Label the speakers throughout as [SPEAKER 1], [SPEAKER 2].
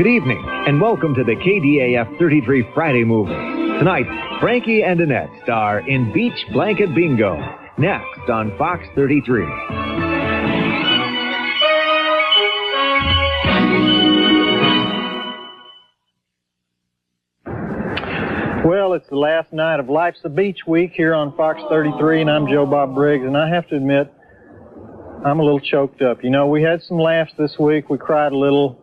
[SPEAKER 1] Good evening, and welcome to the KDAF 33 Friday movie. Tonight, Frankie and Annette star in Beach Blanket Bingo. Next on Fox 33.
[SPEAKER 2] Well, it's the last night of Life's a Beach week here on Fox 33, and I'm Joe Bob Briggs, and I have to admit, I'm a little choked up. You know, we had some laughs this week. We cried a little.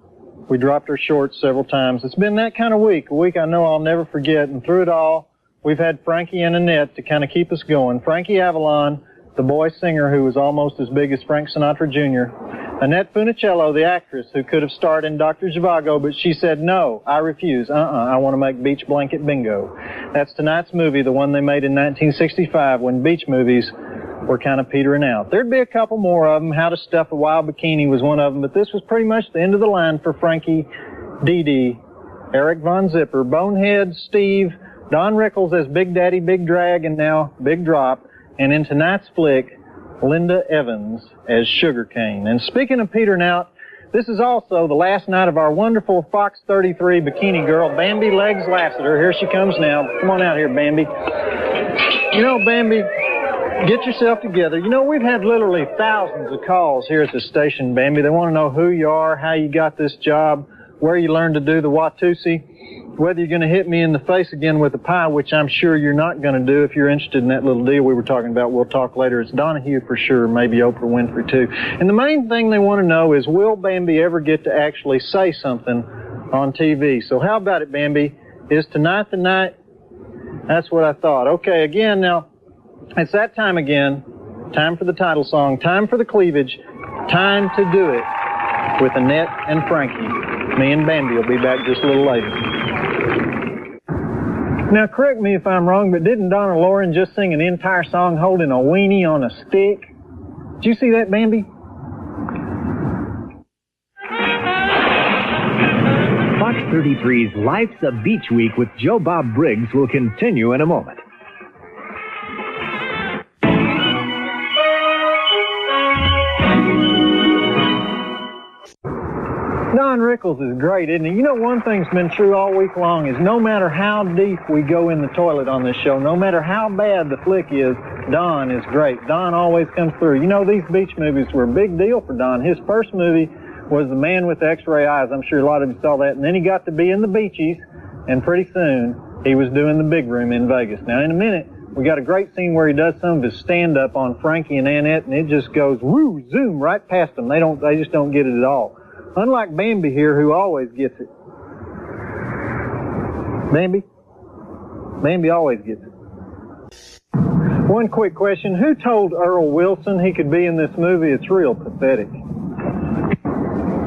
[SPEAKER 2] We dropped our shorts several times. It's been that kind of week, a week I know I'll never forget, and through it all, we've had Frankie and Annette to kind of keep us going. Frankie Avalon, the boy singer who was almost as big as Frank Sinatra Jr., Annette Funicello, the actress who could have starred in Dr. Zhivago, but she said, no, I refuse. I want to make Beach Blanket Bingo. That's tonight's movie, the one they made in 1965 when beach movies were kind of petering out. There'd be a couple more of them. How to Stuff a Wild Bikini was one of them, but this was pretty much the end of the line for Frankie, Dee Dee, Eric Von Zipper, Bonehead, Steve, Don Rickles as Big Daddy, Big Drag, and now Big Drop, and in tonight's flick, Linda Evans as Sugarcane. And speaking of petering out, this is also the last night of our wonderful Fox 33 bikini girl, Bambi Legs Lassiter. Here she comes now. Come on out here, Bambi. You know, Bambi, get yourself together. You know, we've had literally thousands of calls here at the station, Bambi. They want to know who you are, how you got this job, where you learned to do the Watusi, whether you're going to hit me in the face again with a pie, which I'm sure you're not going to do if you're interested in that little deal we were talking about. We'll talk later. It's Donahue for sure, maybe Oprah Winfrey too. And the main thing they want to know is, will Bambi ever get to actually say something on TV? So how about it, Bambi? Is tonight the night? That's what I thought. Okay, again, now, it's that time again. Time for the title song. Time for the cleavage. Time to do it with Annette and Frankie. Me and Bambi will be back just a little later. Now, correct me if I'm wrong, but didn't Donna Loren just sing an entire song holding a weenie on a stick? Did you see that, Bambi?
[SPEAKER 1] Fox 33's Life's a Beach Week with Joe Bob Briggs will continue in a moment.
[SPEAKER 2] Don Rickles is great, isn't he? You know, one thing's been true all week long is no matter how deep we go in the toilet on this show, no matter how bad the flick is, Don is great. Don always comes through. You know, these beach movies were a big deal for Don. His first movie was The Man with the X-Ray Eyes. I'm sure a lot of you saw that. And then he got to be in the Beachies, and pretty soon he was doing the big room in Vegas. Now, in a minute, we got a great scene where he does some of his stand-up on Frankie and Annette, and it just goes, woo, zoom, right past them. They just don't get it at all. Unlike Bambi here, who always gets it. Bambi always gets it. One quick question. Who told Earl Wilson he could be in this movie? It's real pathetic.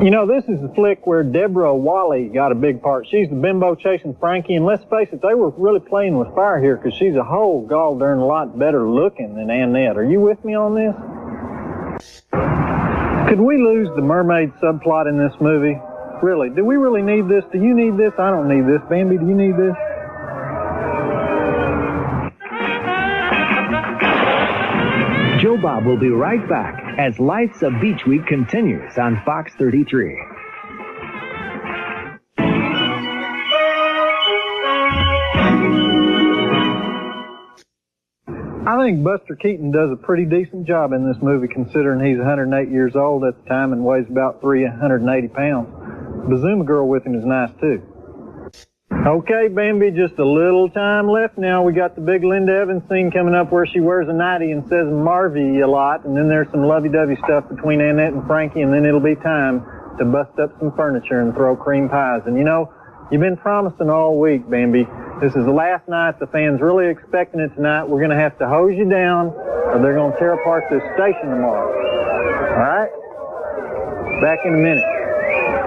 [SPEAKER 2] You know, this is the flick where Deborah Wally got a big part. She's the bimbo chasing Frankie, and let's face it, they were really playing with fire here because she's a whole gall darn lot better looking than Annette. Are you with me on this? Could we lose the mermaid subplot in this movie? Really? Do we really need this? Do you need this? I don't need this. Bambi, do you need this?
[SPEAKER 1] Joe Bob will be right back as Life's a Beach Week continues on Fox 33.
[SPEAKER 2] I think Buster Keaton does a pretty decent job in this movie, considering he's 108 years old at the time and weighs about 380 pounds. The Zuma girl with him is nice, too. Okay, Bambi, just a little time left now. We got the big Linda Evans scene coming up where she wears a nightie and says Marvy a lot, and then there's some lovey-dovey stuff between Annette and Frankie, and then it'll be time to bust up some furniture and throw cream pies. And you know, you've been promising all week, Bambi. This is the last night. The fans really expecting it tonight. We're going to have to hose you down, or they're going to tear apart this station tomorrow. All right? Back in a minute.